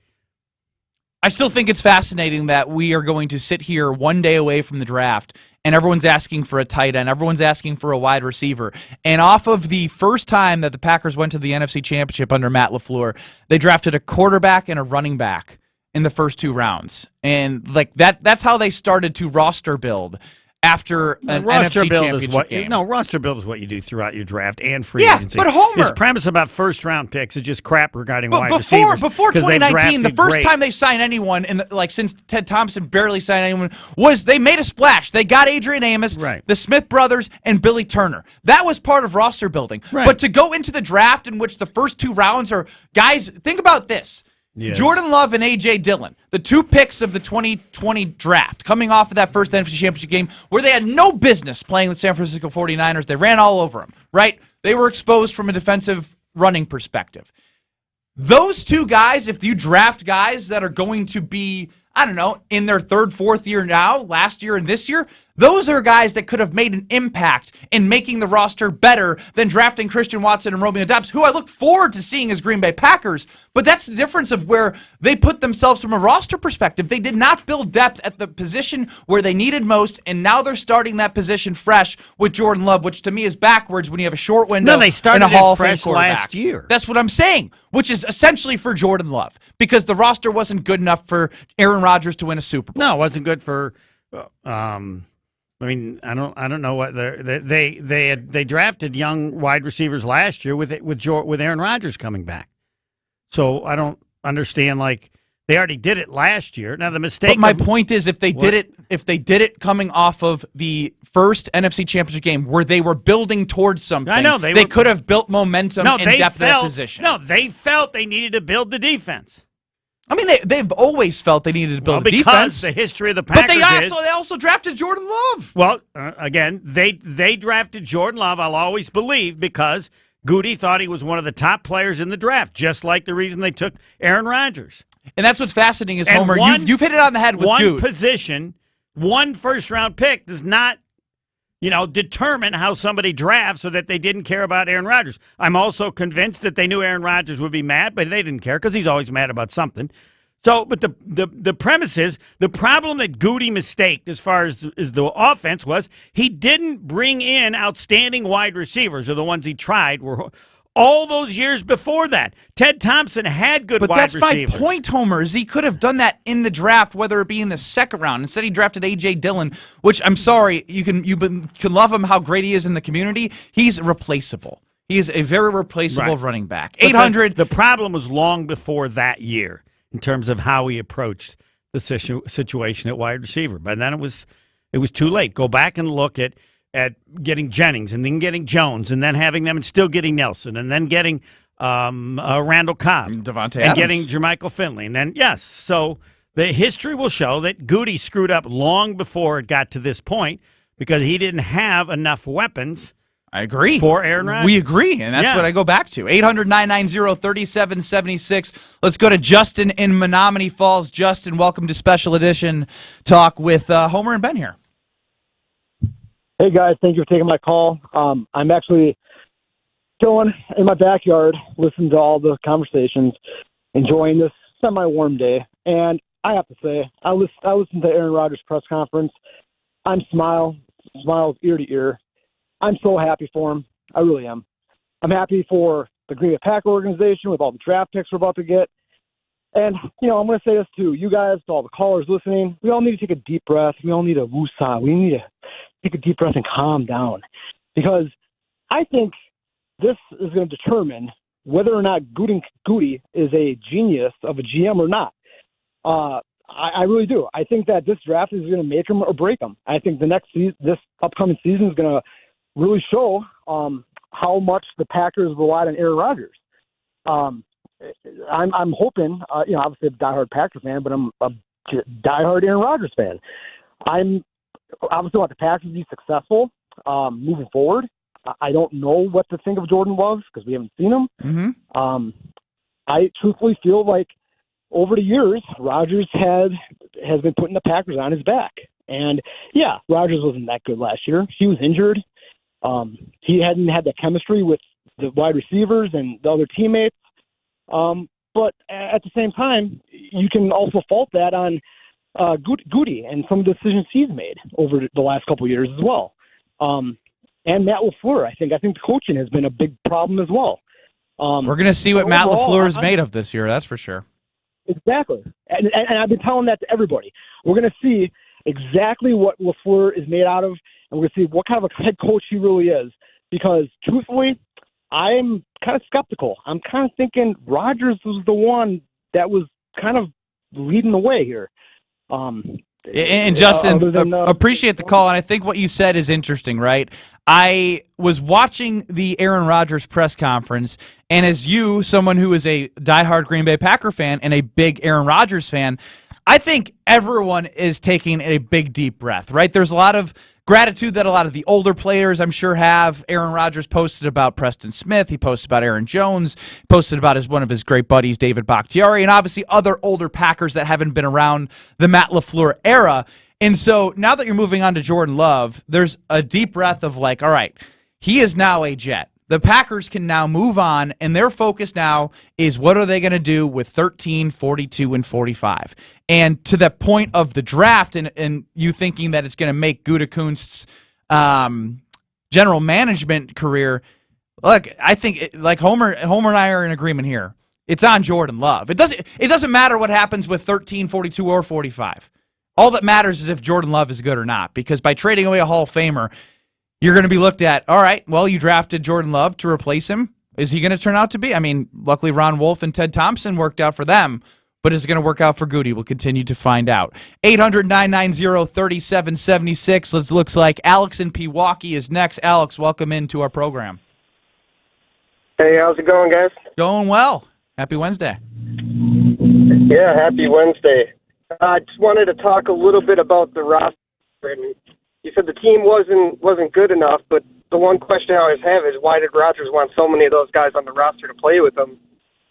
I still think it's fascinating that we are going to sit here one day away from the draft and everyone's asking for a tight end. Everyone's asking for a wide receiver. And off of the first time that the Packers went to the NFC Championship under Matt LaFleur, they drafted a quarterback and a running back in the first 2 rounds. And like that's how they started to roster build after an NFC Championship game. No, roster build is what you do throughout your draft and free agency. Yeah, but Homer. His premise about first-round picks is just crap regarding wide receivers. Before 2019, the first time they signed anyone, since Ted Thompson barely signed anyone, was they made a splash. They got Adrian Amos, the Smith brothers, and Billy Turner. That was part of roster building. Right. But to go into the draft in which the first 2 rounds are, guys, think about this. Yes. Jordan Love and A.J. Dillon, the 2 picks of the 2020 draft, coming off of that first NFC Championship game where they had no business playing the San Francisco 49ers. They ran all over them, right? They were exposed from a defensive running perspective. Those 2 guys, if you draft guys that are going to be, I don't know, in their 3rd, 4th year now, last year and this year, Those are guys that could have made an impact in making the roster better than drafting Christian Watson and Romeo Doubs, who I look forward to seeing as Green Bay Packers. But that's the difference of where they put themselves from a roster perspective. They did not build depth at the position where they needed most, and now they're starting that position fresh with Jordan Love, which to me is backwards when you have a short window. No, they started and a Hall it of Fame fresh quarterback. last year. That's what I'm saying, which is essentially for Jordan Love, because the roster wasn't good enough for Aaron Rodgers to win a Super Bowl. No, it wasn't good for. I mean, I don't know what they drafted young wide receivers last year with Aaron Rodgers coming back. So I don't understand. Like, they already did it last year. Now the mistake. But my point is, if they did it coming off of the first NFC Championship game where they were building towards something, I know they could have built momentum and depth at that position. No, they felt they needed to build the defense. I mean, they've always felt they needed to build a because defense. The history of the Packers But they also drafted Jordan Love. Well, again, they drafted Jordan Love, I'll always believe, because Goody thought he was one of the top players in the draft, just like the reason they took Aaron Rodgers. And that's what's fascinating is, Homer, you've hit it on the head with one position, one first-round pick does not, determine how somebody drafts so that they didn't care about Aaron Rodgers. I'm also convinced that they knew Aaron Rodgers would be mad, but they didn't care because he's always mad about something. So, but the premise is, the problem that Goody mistaked as far as the offense was, he didn't bring in outstanding wide receivers, or the ones he tried were all those years before that. Ted Thompson had good wide receivers. But that's my point, Homer, is he could have done that in the draft, whether it be in the second round. Instead, he drafted A.J. Dillon, which, I'm sorry, you can love him how great he is in the community. He's replaceable. He is a very replaceable running back. 800. The problem was long before that year in terms of how he approached the situation at wide receiver. But then it was too late. Go back and look at getting Jennings, and then getting Jones, and then having them, and still getting Nelson, and then getting Randall Cobb, Devontae and Adams, getting Jermichael Finley, and then so the history will show that Goody screwed up long before it got to this point because he didn't have enough weapons. I agree. For Aaron Rodgers. We agree, and that's what I go back to. 800-990-3776. Let's go to Justin in Menominee Falls. Justin, welcome to Special Edition Talk with Homer and Ben here. Hey, guys. Thank you for taking my call. I'm actually going in my backyard, listening to all the conversations, enjoying this semi-warm day. And I have to say, I listened to Aaron Rodgers' press conference. I'm smiles ear to ear. I'm so happy for him. I really am. I'm happy for the Green Bay Packer organization with all the draft picks we're about to get. And, I'm going to say this to you guys, to all the callers listening. We all need to take a deep breath. We all need a woosah. We need to take a deep breath and calm down, because I think this is going to determine whether or not Goody is a genius of a GM or not. I really do. I think that this draft is going to make him or break him. I think this upcoming season is going to really show how much the Packers relied on Aaron Rodgers. I'm hoping, obviously a diehard Packer fan, but I'm a diehard Aaron Rodgers fan. I'm obviously want the Packers to be successful moving forward. I don't know what to think of Jordan Love because we haven't seen him. Mm-hmm. I truthfully feel like over the years, Rodgers has been putting the Packers on his back. And, yeah, Rodgers wasn't that good last year. He was injured. He hadn't had the chemistry with the wide receivers and the other teammates. But at the same time, you can also fault that on Goody and some of the decisions he's made over the last couple of years as well. And Matt LaFleur, I think the coaching has been a big problem as well. We're going to see what Matt LaFleur is made of this year, that's for sure. Exactly. And I've been telling that to everybody. We're going to see exactly what LaFleur is made out of, and we're going to see what kind of a head coach he really is. Because, truthfully, I'm kind of skeptical. I'm kind of thinking Rodgers was the one that was kind of leading the way here. And Justin, appreciate the call, and I think what you said is interesting, right? I was watching the Aaron Rodgers press conference, and as you, someone who is a diehard Green Bay Packer fan and a big Aaron Rodgers fan, I think everyone is taking a big, deep breath, right? There's a lot of gratitude that a lot of the older players, I'm sure, have. Aaron Rodgers posted about Preston Smith. He posted about Aaron Jones. Posted about one of his great buddies, David Bakhtiari, and obviously other older Packers that haven't been around the Matt LaFleur era. And so now that you're moving on to Jordan Love, there's a deep breath of like, all right, he is now a Jet. The Packers can now move on, and their focus now is what are they going to do with 13, 42, and 45. And to the point of the draft and you thinking that it's going to make Gutekunst's general management career, look, I think like Homer and I are in agreement here. It's on Jordan Love. It doesn't matter what happens with 13, 42, or 45. All that matters is if Jordan Love is good or not, because by trading away a Hall of Famer, you're going to be looked at, all right, well, you drafted Jordan Love to replace him. Is he going to turn out to be? I mean, luckily Ron Wolf and Ted Thompson worked out for them, but is it going to work out for Goody? We'll continue to find out. 800-990-3776. It looks like Alex in Pewaukee is next. Alex, welcome into our program. Hey, how's it going, guys? Going well. Happy Wednesday. Yeah, happy Wednesday. I just wanted to talk a little bit about the roster. You said the team wasn't good enough, but the one question I always have is why did Rodgers want so many of those guys on the roster to play with him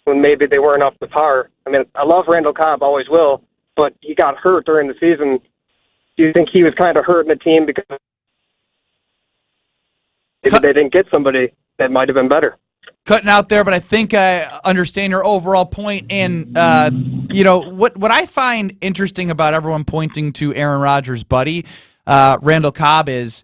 when maybe they weren't up to par? I mean, I love Randall Cobb, always will, but he got hurt during the season. Do you think he was kind of hurting the team because maybe they didn't get somebody that might have been better? Cutting out there, but I think I understand your overall point. And, what I find interesting about everyone pointing to Aaron Rodgers' buddy, Randall Cobb, is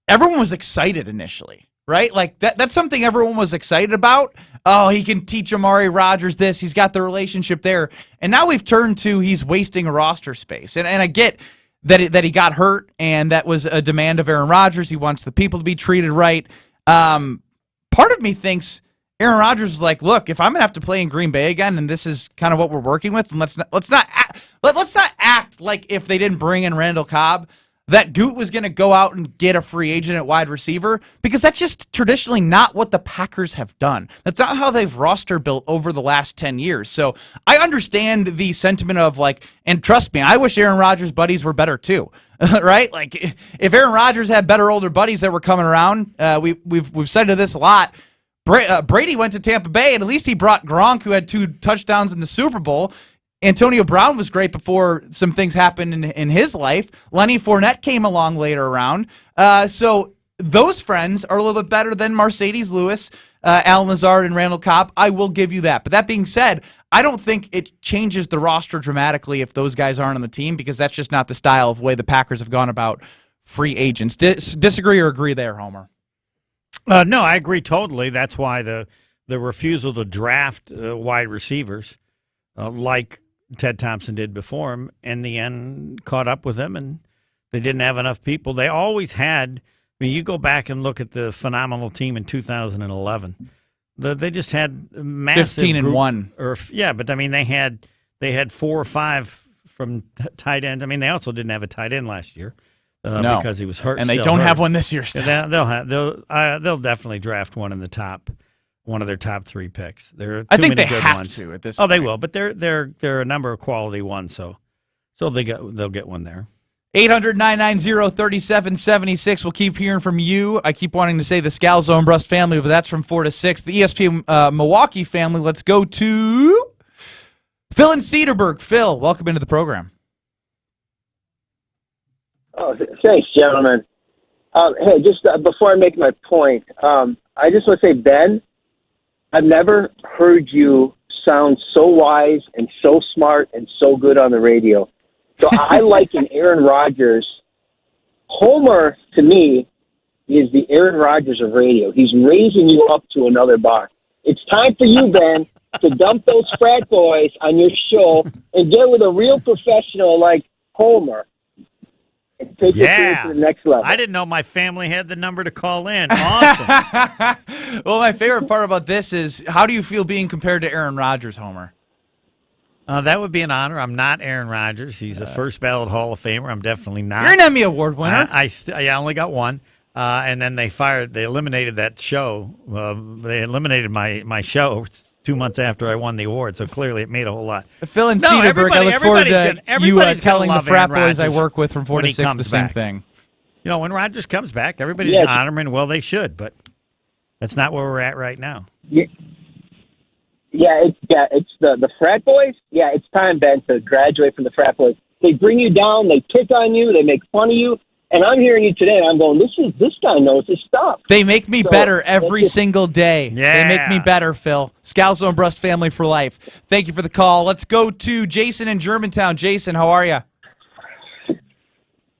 everyone was excited initially, right? Like that's something everyone was excited about. Oh, he can teach Amari Rodgers this. He's got the relationship there. And now we've turned to he's wasting a roster space. And I get that he got hurt, and that was a demand of Aaron Rodgers. He wants the people to be treated right. Part of me thinks Aaron Rodgers is like, look, if I'm gonna have to play in Green Bay again, and this is kind of what we're working with, and let's not act like if they didn't bring in Randall Cobb, that Goot was going to go out and get a free agent at wide receiver, because that's just traditionally not what the Packers have done. That's not how they've roster built over the last 10 years. So I understand the sentiment of like, and trust me, I wish Aaron Rodgers' buddies were better too, right? Like if Aaron Rodgers had better older buddies that were coming around, we've said this a lot. Brady went to Tampa Bay, and at least he brought Gronk, who had 2 touchdowns in the Super Bowl. Antonio Brown was great before some things happened in his life. Lenny Fournette came along later around. So those friends are a little bit better than Mercedes Lewis, Alan Lazard, and Randall Cobb. I will give you that. But that being said, I don't think it changes the roster dramatically if those guys aren't on the team, because that's just not the style of way the Packers have gone about free agents. Disagree or agree there, Homer? No, I agree totally. That's why the refusal to draft wide receivers like Ted Thompson did before him, in the end caught up with him, and they didn't have enough people. They always had, I mean, you go back and look at the phenomenal team in 2011. They just had massive 15-1. Yeah, but I mean they had 4 or 5 from tight ends. I mean, they also didn't have a tight end last year because he was hurt, and they don't have one this year. Still. They'll definitely draft one in the top. One of their top 3 picks. I think they have to at this point. Oh, they will, but they're a number of quality ones, so they'll get one there. 800-990-3776. We'll keep hearing from you. I keep wanting to say the Scalzo and Brust family, but that's from 4 to 6. The ESPN Milwaukee family. Let's go to Phil in Cedarburg. Phil, welcome into the program. Oh, thanks, gentlemen. Hey, just before I make my point, I just want to say, Ben, I've never heard you sound so wise and so smart and so good on the radio. So I liken Aaron Rodgers. Homer, to me, is the Aaron Rodgers of radio. He's raising you up to another bar. It's time for you, Ben, to dump those frat boys on your show and get with a real professional like Homer. And take your career to the next level. I didn't know my family had the number to call in. Awesome. Well, my favorite part about this is, how do you feel being compared to Aaron Rodgers, Homer? That would be an honor. I'm not Aaron Rodgers. He's a first ballot Hall of Famer. I'm definitely not. You're an Emmy Award winner. I only got one. And then they eliminated that show. They eliminated my show 2 months after I won the award, so clearly it made a whole lot. Phil in Cedarburg, I look forward to you telling the frat boys I work with from 4 to 6 the same thing. You know, when Rodgers comes back, everybody's going to honor him, and well, they should, but that's not where we're at right now. Yeah, it's the frat boys. Yeah, it's time, Ben, to graduate from the frat boys. They bring you down. They pick on you. They make fun of you. And I'm hearing you today, and I'm going, this guy knows his stuff. They make me better every single day. Yeah. They make me better, Phil. Scalzo and Brust family for life. Thank you for the call. Let's go to Jason in Germantown. Jason, how are you?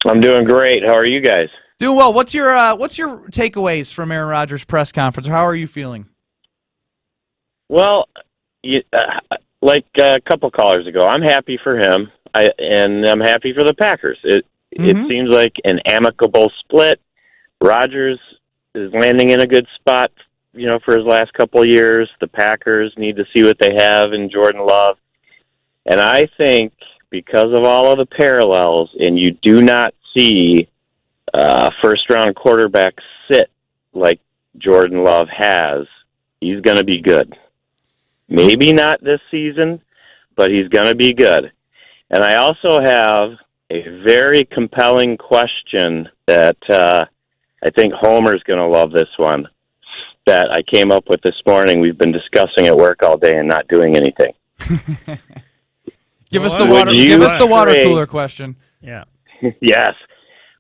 I'm doing great. How are you guys? Doing well. What's your takeaways from Aaron Rodgers' press conference? How are you feeling? Well, like a couple callers ago, I'm happy for him, and I'm happy for the Packers. It seems like an amicable split. Rodgers is landing in a good spot, for his last couple of years. The Packers need to see what they have in Jordan Love. And I think because of all of the parallels, and you do not see first-round quarterbacks sit like Jordan Love has, he's going to be good. Maybe not this season, but he's going to be good. And I also have a very compelling question that I think Homer's going to love this one, that I came up with this morning. We've been discussing at work all day and not doing anything. Give us the water cooler question. Yeah. Yes.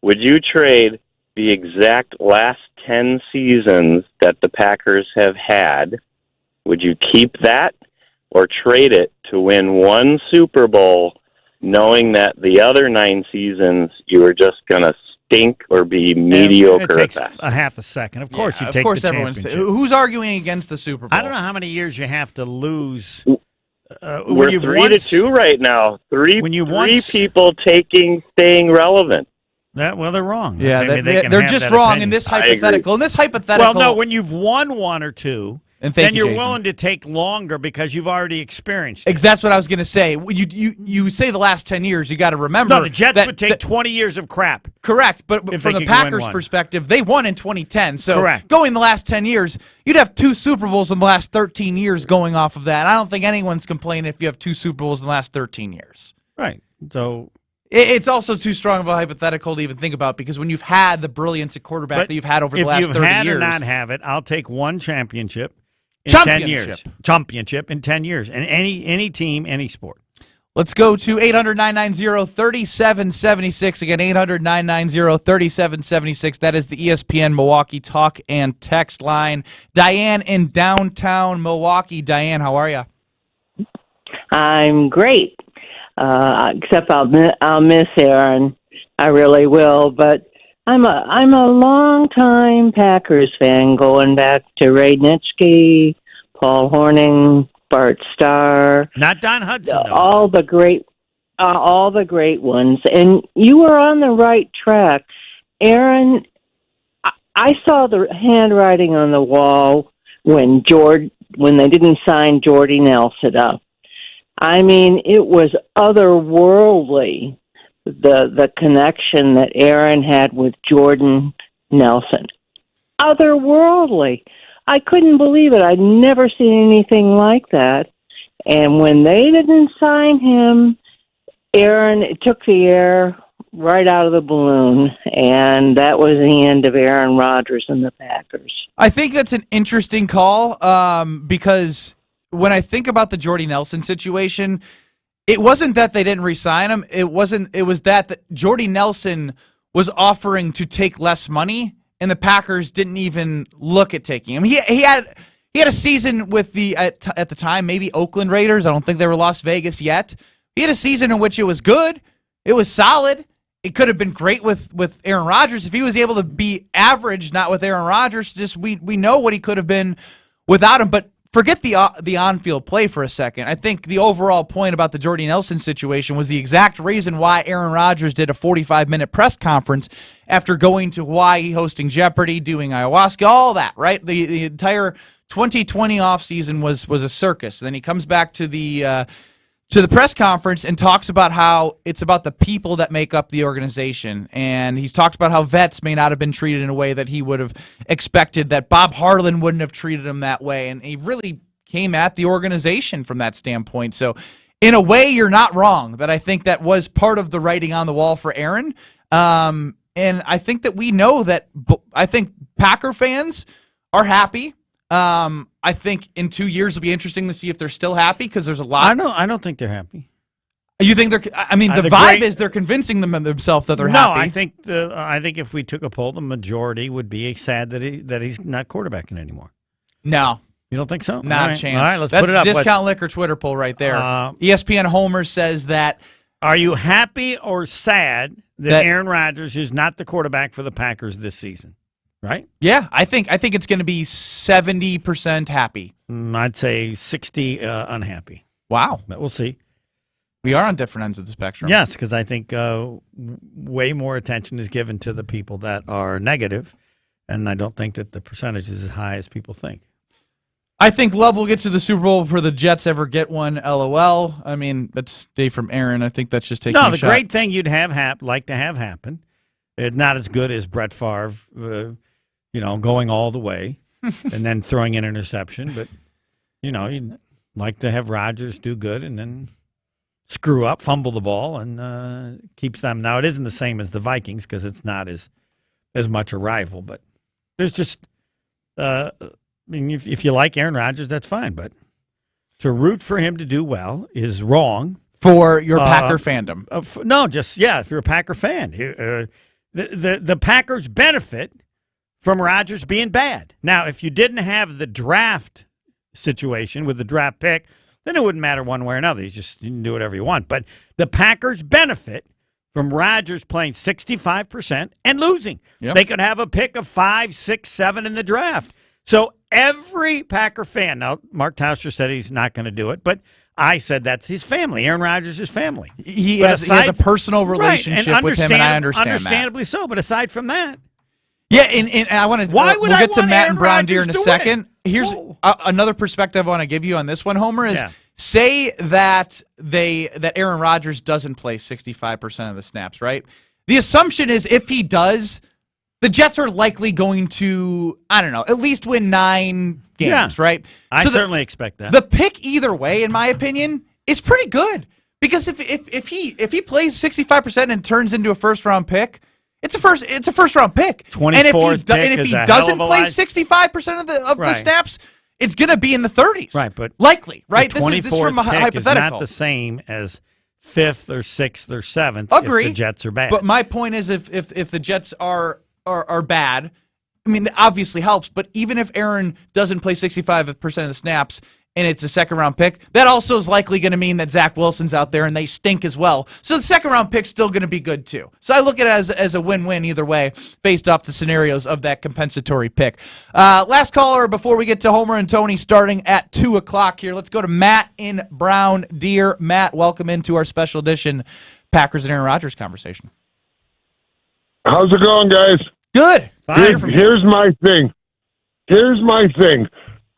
Would you trade the exact last 10 seasons that the Packers have had? Would you keep that or trade it to win one Super Bowl, knowing that the other 9 seasons you were just going to stink or be mediocre it takes at that? a half a second. Of course, you take of course the everyone's. championship. Who's arguing against the Super Bowl? I don't know how many years you have to lose. We're 3-2 right now. Three people staying relevant. Well, they're wrong. Yeah, Maybe they can they're have just that wrong opinion. in this hypothetical. In this hypothetical, Well, no, when you've won one or two, And then thank you, you're Jason. willing to take longer because you've already experienced it. That's what I was going to say. You say the last 10 years, you got to remember. No, the Jets would take 20 years of crap. Correct, but if from they the could win Packers' one. perspective, they won in 2010. So Correct. going the last 10 years, you'd have 2 Super Bowls in the last 13 years going off of that. I don't think anyone's complaining if you have 2 Super Bowls in the last 13 years. Right. So it's also too strong of a hypothetical to even think about because when you've had the brilliance at quarterback that you've had over the last 30 years. If you've had or not have it, I'll take one championship in 10 years. Championship in 10 years. And any team, any sport. Let's go to 800-990-3776. Again, 800-990-3776. That is the ESPN Milwaukee talk and text line. Diane in downtown Milwaukee. Diane, how are you? I'm great, except I'll miss Aaron. I really will, but I'm a long-time Packers fan, going back to Ray Nitschke, Paul Hornung, Bart Starr. Not Don Hudson, though. All the great ones. And you were on the right track. Aaron, I saw the handwriting on the wall when they didn't sign Jordy Nelson up. I mean, it was otherworldly, the connection that Aaron had with Jordan Nelson. Otherworldly. I couldn't believe it. I'd never seen anything like that. And when they didn't sign him, Aaron, it took the air right out of the balloon, and that was the end of Aaron Rodgers and the Packers. I think that's an interesting call because when I think about the Jordy Nelson situation, it wasn't that they didn't re-sign him. It was that Jordy Nelson was offering to take less money, and the Packers didn't even look at taking him. He had a season with at the time maybe Oakland Raiders. I don't think they were Las Vegas yet. He had a season in which it was good. It was solid. It could have been great with Aaron Rodgers if he was able to be average, not with Aaron Rodgers. Just we know what he could have been without him. But forget the on-field play for a second. I think the overall point about the Jordy Nelson situation was the exact reason why Aaron Rodgers did a 45-minute press conference after going to Hawaii, hosting Jeopardy, doing ayahuasca, all that, right? The entire 2020 offseason was a circus. Then he comes back to the press conference and talks about how it's about the people that make up the organization. And he's talked about how vets may not have been treated in a way that he would have expected, that Bob Harlan wouldn't have treated him that way. And he really came at the organization from that standpoint. So in a way, you're not wrong that I think that was part of the writing on the wall for Aaron. And I think that we know that I think Packer fans are happy. I think in 2 years it'll be interesting to see if they're still happy because there's a lot. I don't think they're happy. You think they're? I mean, the vibe is they're convincing themselves that they're happy. No, I think if we took a poll, the majority would be sad that he's not quarterbacking anymore. No. You don't think so? Not All a chance. All right, let's That's put it up. Discount Liquor Twitter poll right there. ESPN Homer says that. Are you happy or sad that Aaron Rodgers is not the quarterback for the Packers this season? Right? Yeah, I think it's going to be 70% happy. I'd say 60 unhappy. Wow. But we'll see. We are on different ends of the spectrum. Yes, because I think way more attention is given to the people that are negative, and I don't think that the percentage is as high as people think. I think Love will get to the Super Bowl before the Jets ever get one. LOL. I mean, that's Dave from Aaron. I think that's just taking a shot. No, the great thing you'd like to have happen. It's not as good as Brett Favre, going all the way and then throwing an interception. But, you'd like to have Rodgers do good and then screw up, fumble the ball, and keeps them. Now, it isn't the same as the Vikings because it's not as much a rival. But there's just if you like Aaron Rodgers, that's fine. But to root for him to do well is wrong. For your Packer fandom. If you're a Packer fan. The Packers benefit from Rodgers being bad. Now, if you didn't have the draft situation with the draft pick, then it wouldn't matter one way or another. You can do whatever you want. But the Packers benefit from Rodgers playing 65% and losing. Yep. They could have a pick of 5, 6, 7 in the draft. So every Packer fan, now Mark Tauscher said he's not going to do it, but I said that's his family. Aaron Rodgers is family. He has a personal relationship with him, and I understand that. Understandably so, but aside from that. Yeah, and I want to. Why would we'll I get to want Matt Aaron and Brown Rodgers Deere in a to second. win? Here's another perspective I want to give you on this one, Homer, is say that Aaron Rodgers doesn't play 65% of the snaps, right? The assumption is if he does, the Jets are likely going to, I don't know, at least win 9 games, right? I certainly expect that. The pick either way, in my opinion, is pretty good. Because if he plays 65% and turns into a first-round pick, it's a first-round pick. And if he doesn't play 65% of the snaps, it's going to be in the 30s. Right, but likely, right? This is from a pick hypothetical. is not the same as 5th or 6th or 7th Agree. if the Jets are bad. But my point is if the Jets are bad, I mean, it obviously helps, but even if Aaron doesn't play 65% of the snaps and it's a second-round pick, that also is likely going to mean that Zach Wilson's out there and they stink as well. So the second-round pick's still going to be good too. So I look at it as a win-win either way based off the scenarios of that compensatory pick. Last caller before we get to Homer and Tony starting at 2 o'clock here. Let's go to Matt in Brown Deere. Matt, welcome into our special edition Packers and Aaron Rodgers conversation. How's it going, guys? Good. Here's my thing.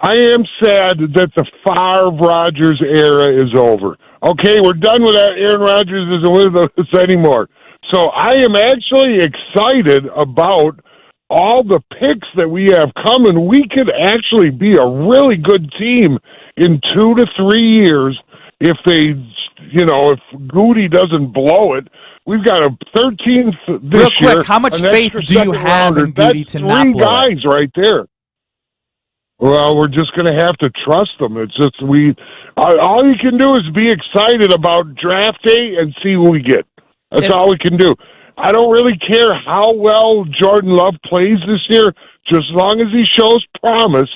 I am sad that the Favre-Rodgers era is over. Okay, we're done with that. Aaron Rodgers isn't with us anymore. So I am actually excited about all the picks that we have coming. We could actually be a really good team in 2 to 3 years if if Goody doesn't blow it. We've got a 13th this year. Real quick, how much faith do you have in Goody to not blow it? That's 3 guys right there. Well, we're just going to have to trust them. It's just all you can do is be excited about draft day and see who we get. That's all we can do. I don't really care how well Jordan Love plays this year, just as long as he shows promise.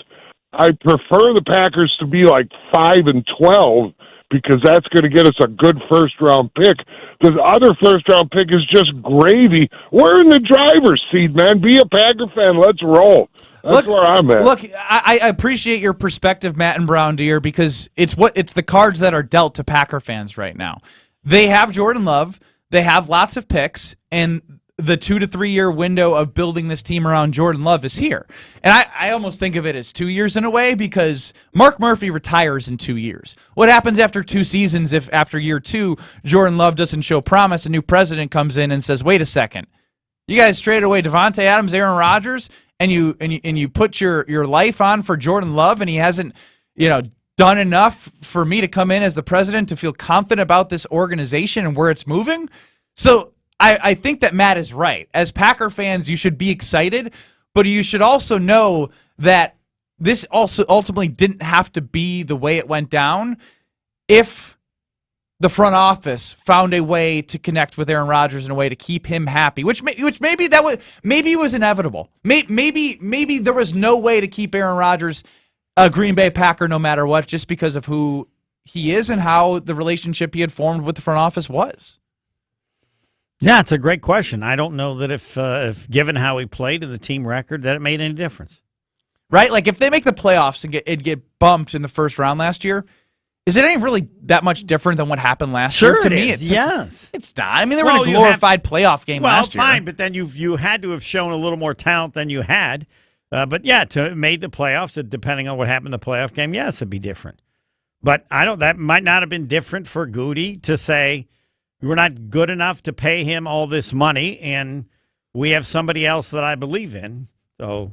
I prefer the Packers to be like 5-12 because that's going to get us a good first-round pick. The other first-round pick is just gravy. We're in the driver's seat, man. Be a Packer fan. Let's roll. That's where I'm at. Look, I appreciate your perspective, Matt and Brown Deere, because it's the cards that are dealt to Packer fans right now. They have Jordan Love. They have lots of picks, and the 2 to 3 year window of building this team around Jordan Love is here. And I almost think of it as 2 years in a way because Mark Murphy retires in 2 years. What happens after 2 seasons if after year 2 Jordan Love doesn't show promise, a new president comes in and says, wait a second, you guys traded away Devontae Adams, Aaron Rodgers, and you put your life on for Jordan Love, and he hasn't done enough for me to come in as the president to feel confident about this organization and where it's moving. So I think that Matt is right. As Packer fans, you should be excited, but you should also know that this also ultimately didn't have to be the way it went down if the front office found a way to connect with Aaron Rodgers in a way to keep him happy, which maybe it was inevitable. Maybe there was no way to keep Aaron Rodgers a Green Bay Packer no matter what, just because of who he is and how the relationship he had formed with the front office was. Yeah, it's a great question. I don't know that if given how he played and the team record, that it made any difference. Right? Like if they make the playoffs and get bumped in the first round last year, is it ain't really that much different than what happened last year? To me, yes. It's not. I mean, they were in a glorified playoff game last year. Well, fine, but then you had to have shown a little more talent than you had. But yeah, to made the playoffs, depending on what happened in the playoff game, yes, it'd be different. But that might not have been different for Goody to say we're not good enough to pay him all this money, and we have somebody else that I believe in. So.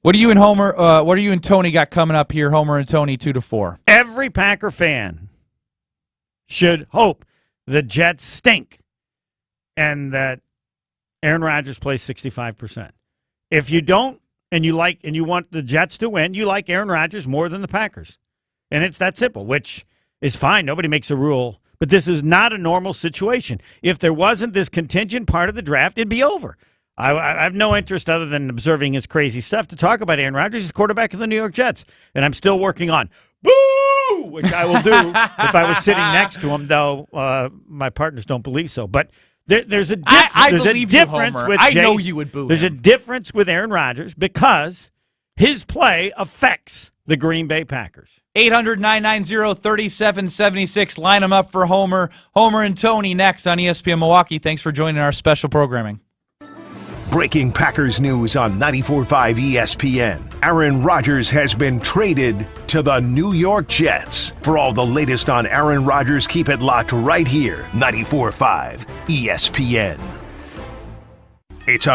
What do you and Homer? What do you and Tony got coming up here? Homer and Tony 2-4. Every Packer fan should hope the Jets stink, and that Aaron Rodgers plays 65%. If you don't, and you want the Jets to win, you like Aaron Rodgers more than the Packers, and it's that simple. Which is fine. Nobody makes a rule, but this is not a normal situation. If there wasn't this contingent part of the draft, it'd be over. I have no interest other than observing his crazy stuff to talk about Aaron Rodgers. He's quarterback of the New York Jets, and I'm still working on boo, which I will do if I was sitting next to him, though my partners don't believe so. But there's a difference with I know you would boo There's him. a difference with Aaron Rodgers because his play affects the Green Bay Packers. 800-990-3776. Line them up for Homer. Homer and Tony next on ESPN Milwaukee. Thanks for joining our special programming. Breaking Packers news on 94.5 ESPN. Aaron Rodgers has been traded to the New York Jets. For all the latest on Aaron Rodgers, keep it locked right here. 94.5 ESPN. It's on